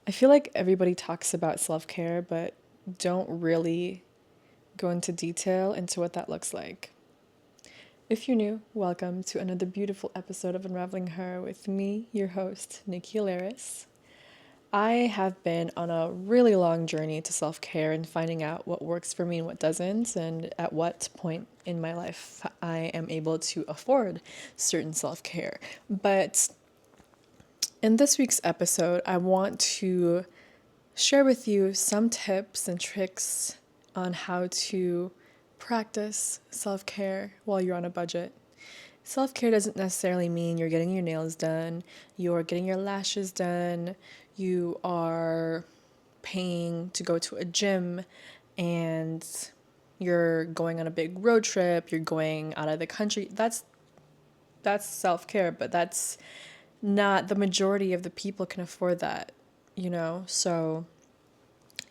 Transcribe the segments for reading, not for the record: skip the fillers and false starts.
I feel like everybody talks about self-care, but don't really go into detail into what that looks like. If you're new, welcome to another beautiful episode of Unraveling Her with me, your host, Nikki Alaris. I have been on a really long journey to self-care and finding out what works for me and what doesn't, and at what point in my life I am able to afford certain self-care. But in this week's episode, I want to share with you some tips and tricks on how to practice self care while you're on a budget. Self care doesn't necessarily mean you're getting your nails done, you're getting your lashes done, you are paying to go to a gym, and you're going on a big road trip, you're going out of the country. That's self care, but that's not the majority of the people can afford that, So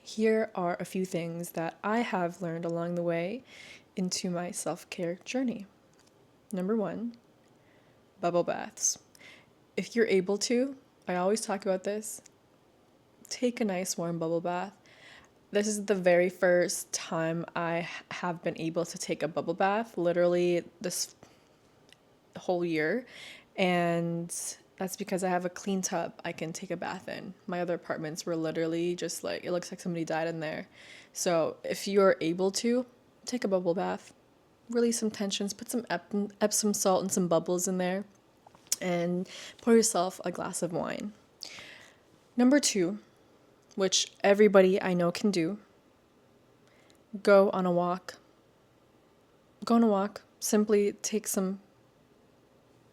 here are a few things that I have learned along the way into my self care journey. Number one, bubble baths. If you're able to, I always talk about this, take a nice warm bubble bath. This is the very first time I have been able to take a bubble bath, literally this whole year. And that's because I have a clean tub I can take a bath in. My other apartments were literally just like, it looks like somebody died in there. So if you're able to, take a bubble bath, release some tensions, put some Epsom salt and some bubbles in there, and pour yourself a glass of wine. Number two, which everybody I know can do, go on a walk. Go on a walk. Simply take some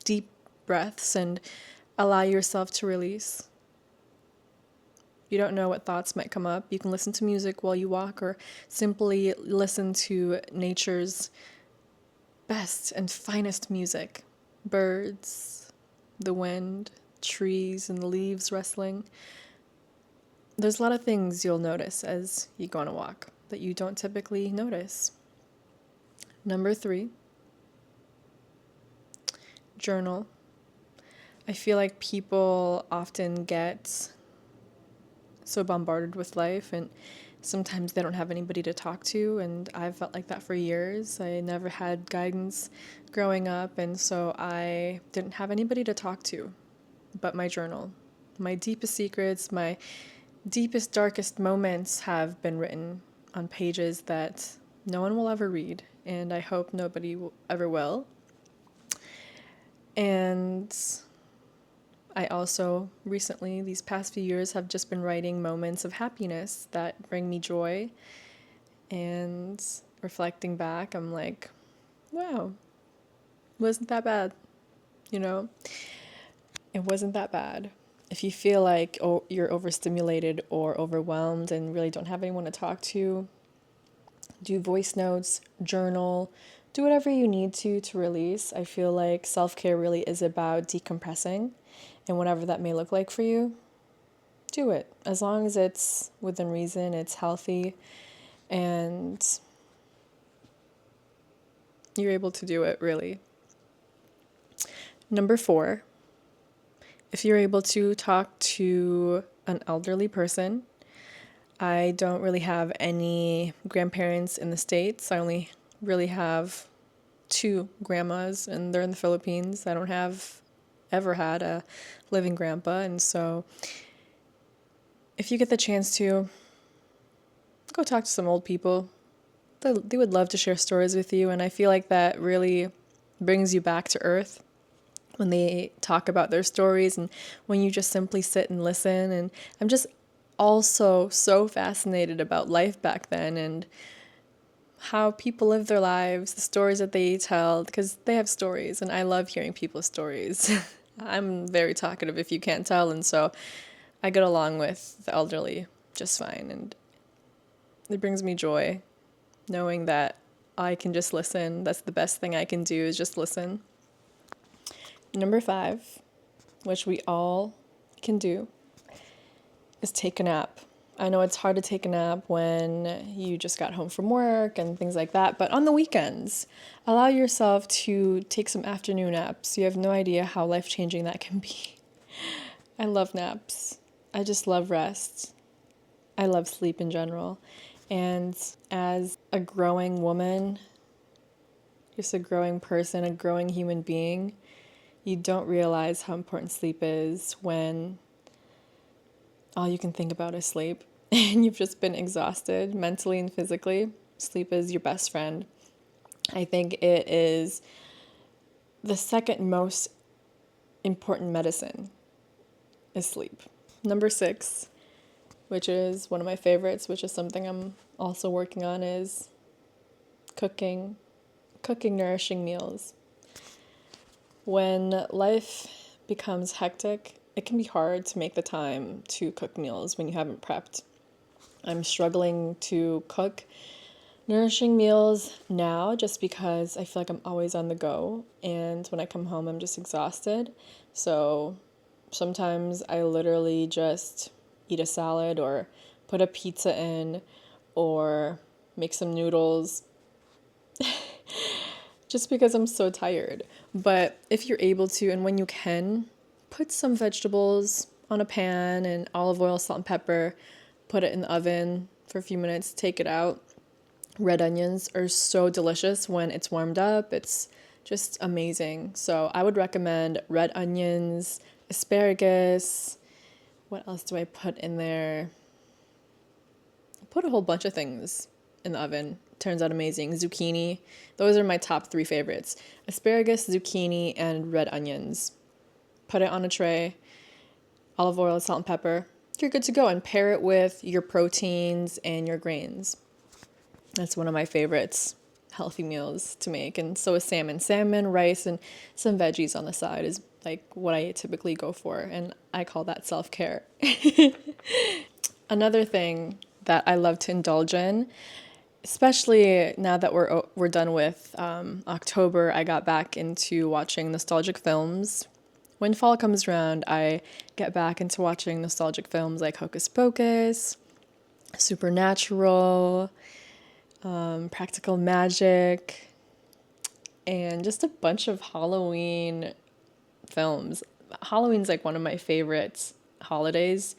deep breaths and allow yourself to release. You don't know what thoughts might come up. You can listen to music while you walk or simply listen to nature's best and finest music. Birds, the wind, trees, and the leaves rustling. There's a lot of things you'll notice as you go on a walk that you don't typically notice. Number three, journal. I feel like people often get so bombarded with life and sometimes they don't have anybody to talk to, and I've felt like that for years. I never had guidance growing up, and so I didn't have anybody to talk to but my journal. My deepest secrets, my deepest, darkest moments have been written on pages that no one will ever read, and I hope nobody ever will. And I also recently, these past few years, have just been writing moments of happiness that bring me joy. And reflecting back, I'm like, wow, wasn't that bad, you know? It wasn't that bad. If you feel like you're overstimulated or overwhelmed and really don't have anyone to talk to, do voice notes, journal, do whatever you need to release. I feel like self-care really is about decompressing, and whatever that may look like for you, do it. As long as it's within reason, it's healthy, and you're able to do it, really. Number four, if you're able to talk to an elderly person. I don't really have any grandparents in the States. I only really have two grandmas, and they're in the Philippines. I don't have ever had a living grandpa, and so if you get the chance to, go talk to some old people. They would love to share stories with you, and I feel like that really brings you back to earth when they talk about their stories and when you just simply sit and listen. And I'm just also so fascinated about life back then and how people live their lives, the stories that they tell, because they have stories, and I love hearing people's stories. I'm very talkative, if you can't tell, and so I get along with the elderly just fine, and it brings me joy knowing that I can just listen. That's the best thing I can do, is just listen. Number five, which we all can do, is take a nap. I know it's hard to take a nap when you just got home from work and things like that, but on the weekends, allow yourself to take some afternoon naps. You have no idea how life-changing that can be. I love naps. I just love rest. I love sleep in general. And as a growing woman, just a growing person, a growing human being, you don't realize how important sleep is when all you can think about is sleep and you've just been exhausted mentally and physically. Sleep is your best friend. I think it is the second most important medicine is sleep. Number 6, which is one of my favorites, which is something I'm also working on, is cooking nourishing meals. When life becomes hectic, it can be hard to make the time to cook meals when you haven't prepped. I'm struggling to cook nourishing meals now just because I feel like I'm always on the go, and when I come home I'm just exhausted. So sometimes I literally just eat a salad or put a pizza in or make some noodles just because I'm so tired. But if you're able to, and when you can, put some vegetables on a pan and olive oil, salt, and pepper, put it in the oven for a few minutes, take it out. Red onions are so delicious when it's warmed up. It's just amazing. So I would recommend red onions, asparagus. What else do I put in there? I put a whole bunch of things in the oven. Turns out amazing. Zucchini. Those are my top 3 favorites. Asparagus, zucchini, and red onions. Put it on a tray. Olive oil, salt, and pepper. You're good to go. And pair it with your proteins and your grains. That's one of my favorites, healthy meals to make. And so is salmon. Salmon, rice, and some veggies on the side is like what I typically go for. And I call that self-care. Another thing that I love to indulge in, especially now that we're done with October, I got back into watching nostalgic films. When fall comes around, I get back into watching nostalgic films like Hocus Pocus, Supernatural, Practical Magic, and just a bunch of Halloween films. Halloween's like one of my favorite holidays.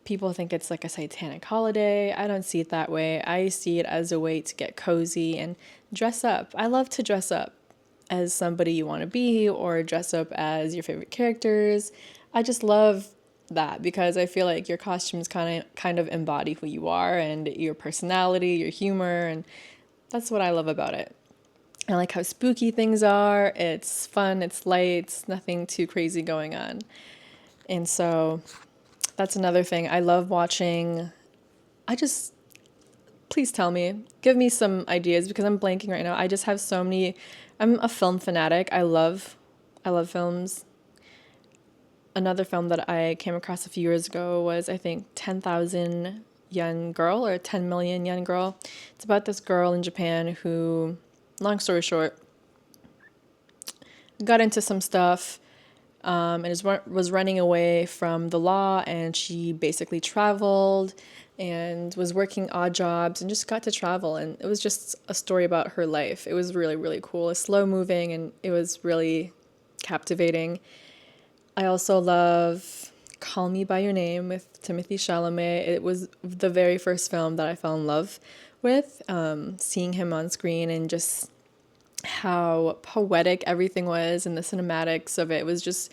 People think it's like a satanic holiday. I don't see it that way. I see it as a way to get cozy and dress up. I love to dress up as somebody you want to be or dress up as your favorite characters. I just love that because I feel like your costumes kind of embody who you are and your personality, your humor, and that's what I love about it. I like how spooky things are. It's fun, it's light, it's nothing too crazy going on. And so that's another thing. I love watching. Please tell me, give me some ideas because I'm blanking right now. I just have so many. I'm a film fanatic. I love films. Another film that I came across a few years ago was, I think, 10,000 Yen Girl or 10 Million Yen Girl. It's about this girl in Japan who, long story short, got into some stuff and was running away from the law, and she basically traveled and was working odd jobs and just got to travel, and it was just a story about her life. It was really, really cool. It's slow moving and it was really captivating. I also love Call Me By Your Name with Timothée Chalamet. It was the very first film that I fell in love with, seeing him on screen and just how poetic everything was and the cinematics of it was just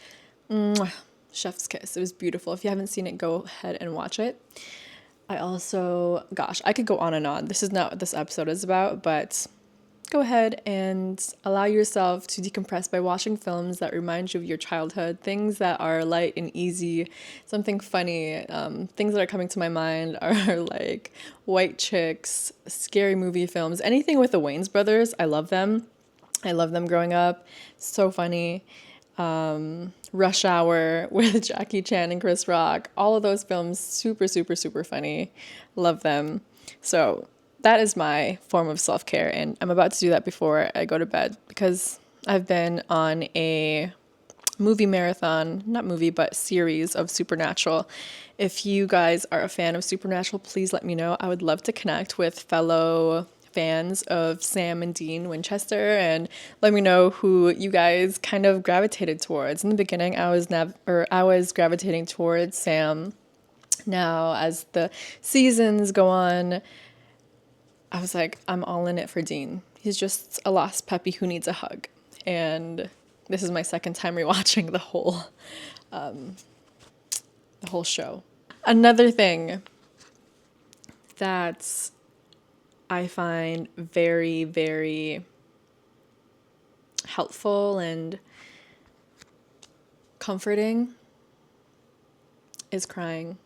chef's kiss. It was beautiful. If you haven't seen it, go ahead and watch it. I also, gosh, I could go on and on. This is not what this episode is about, but go ahead and allow yourself to decompress by watching films that remind you of your childhood, things that are light and easy, something funny. Things that are coming to my mind are like White Chicks, scary movie films, anything with the Wayans brothers. I love them. I love them growing up. So funny. Rush Hour with Jackie Chan and Chris Rock. All of those films, super, super, super funny. Love them. So that is my form of self-care, and I'm about to do that before I go to bed because I've been on a movie marathon, not movie, but series of Supernatural. If you guys are a fan of Supernatural, please let me know. I would love to connect with fellow fans of Sam and Dean Winchester and let me know who you guys kind of gravitated towards. In the beginning, I was gravitating towards Sam Now, as the seasons go on, I was like, I'm all in it for Dean. He's just a lost puppy who needs a hug. And this is my second time rewatching the whole show. Another thing that I find very, very helpful and comforting is crying.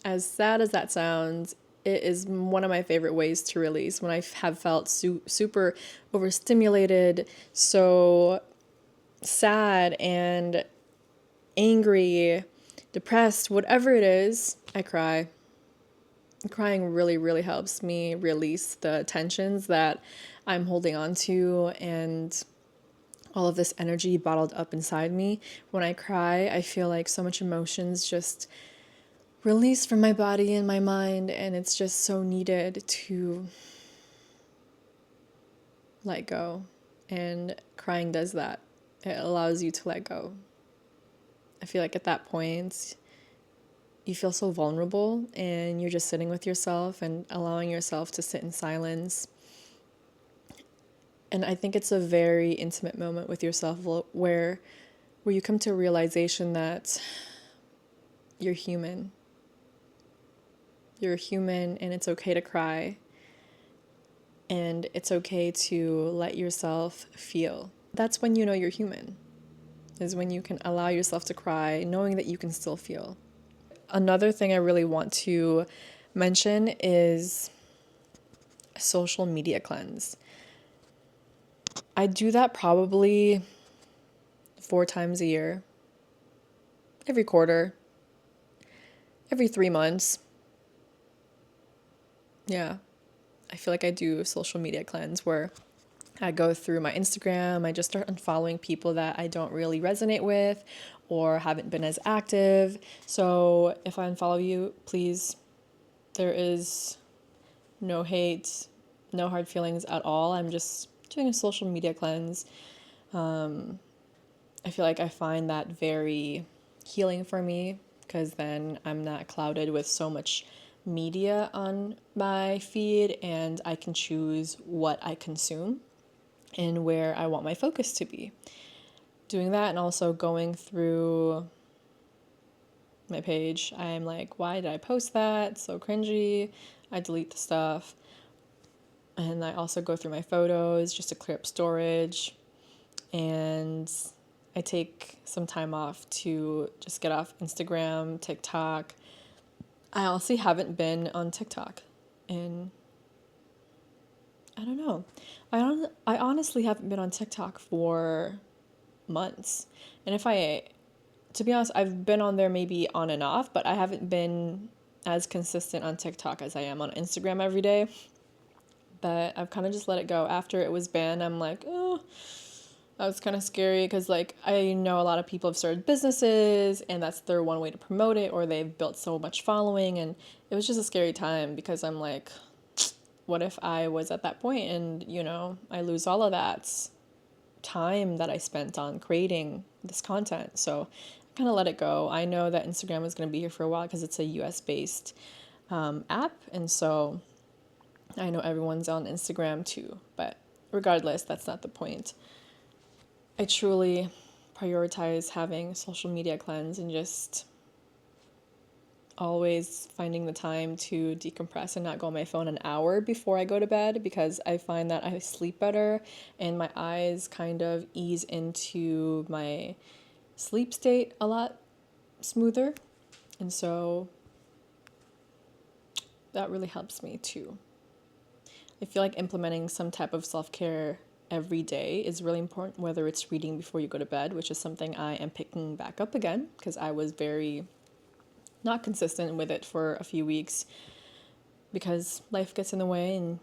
As sad as that sounds, it is one of my favorite ways to release when I have felt super overstimulated, so sad and angry, depressed, whatever it is, I cry. Crying really, really helps me release the tensions that I'm holding on to and all of this energy bottled up inside me. When I cry, I feel like so much emotions just release from my body and my mind, and it's just so needed to let go. And crying does that. It allows you to let go. I feel like at that point, you feel so vulnerable and you're just sitting with yourself and allowing yourself to sit in silence. And I think it's a very intimate moment with yourself where you come to a realization that you're human. You're human and it's okay to cry. And it's okay to let yourself feel. That's when you know you're human, is when you can allow yourself to cry, knowing that you can still feel. Another thing I really want to mention is a social media cleanse. I do that probably 4 times a year, every quarter, every 3 months. Yeah, I feel like I do a social media cleanse where I go through my Instagram, I just start unfollowing people that I don't really resonate with or haven't been as active. So if I unfollow you, please, there is no hate, no hard feelings at all. I'm just doing a social media cleanse. I feel like I find that very healing for me because then I'm not clouded with so much media on my feed and I can choose what I consume and where I want my focus to be. Doing that and also going through my page, I'm like, why did I post that? It's so cringy. I delete the stuff. And I also go through my photos just to clear up storage. And I take some time off to just get off Instagram, TikTok. I honestly haven't been on TikTok in, I don't know. I honestly haven't been on TikTok for months. And to be honest, I've been on there maybe on and off, but I haven't been as consistent on TikTok as I am on Instagram every day. But I've kind of just let it go. After it was banned, I'm like, oh, that was kind of scary because, like, I know a lot of people have started businesses and that's their one way to promote it, or they've built so much following. And it was just a scary time because I'm like, what if I was at that point and, I lose all of that time that I spent on creating this content? So I kind of let it go. I know that Instagram is going to be here for a while because it's a US based app. And so I know everyone's on Instagram too. But regardless, that's not the point. I truly prioritize having social media cleanse and just always finding the time to decompress and not go on my phone an hour before I go to bed because I find that I sleep better and my eyes kind of ease into my sleep state a lot smoother. And so that really helps me too. I feel like implementing some type of self-care every day is really important, whether it's reading before you go to bed, which is something I am picking back up again because I was very not consistent with it for a few weeks because life gets in the way and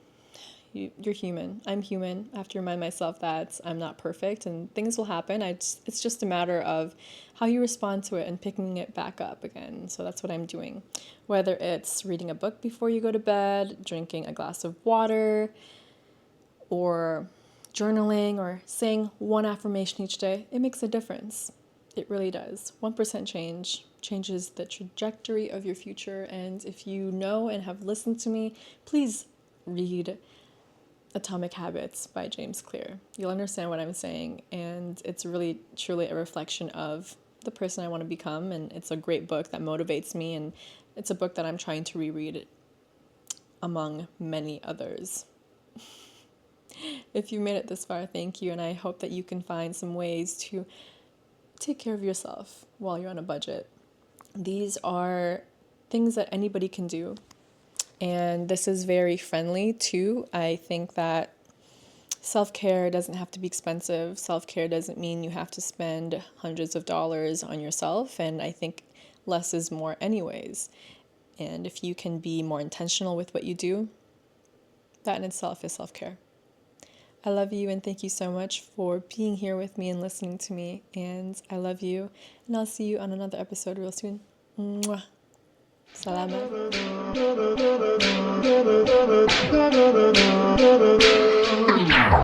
you're human. I'm human. I have to remind myself that I'm not perfect and things will happen. It's just a matter of how you respond to it and picking it back up again. So that's what I'm doing. Whether it's reading a book before you go to bed, drinking a glass of water, or journaling or saying one affirmation each day, it makes a difference. It really does. 1% change changes the trajectory of your future. And if you know and have listened to me, please read Atomic Habits by James Clear. You'll understand what I'm saying, and it's really truly a reflection of the person I want to become, and it's a great book that motivates me, and it's a book that I'm trying to reread among many others. If you made it this far, thank you, and I hope that you can find some ways to take care of yourself while you're on a budget. These are things that anybody can do, and this is very friendly too. I think that self-care doesn't have to be expensive. Self-care doesn't mean you have to spend hundreds of dollars on yourself, and I think less is more anyways. And if you can be more intentional with what you do, that in itself is self-care. I love you, and thank you so much for being here with me and listening to me. And I love you, and I'll see you on another episode real soon. Mwah. Salamat.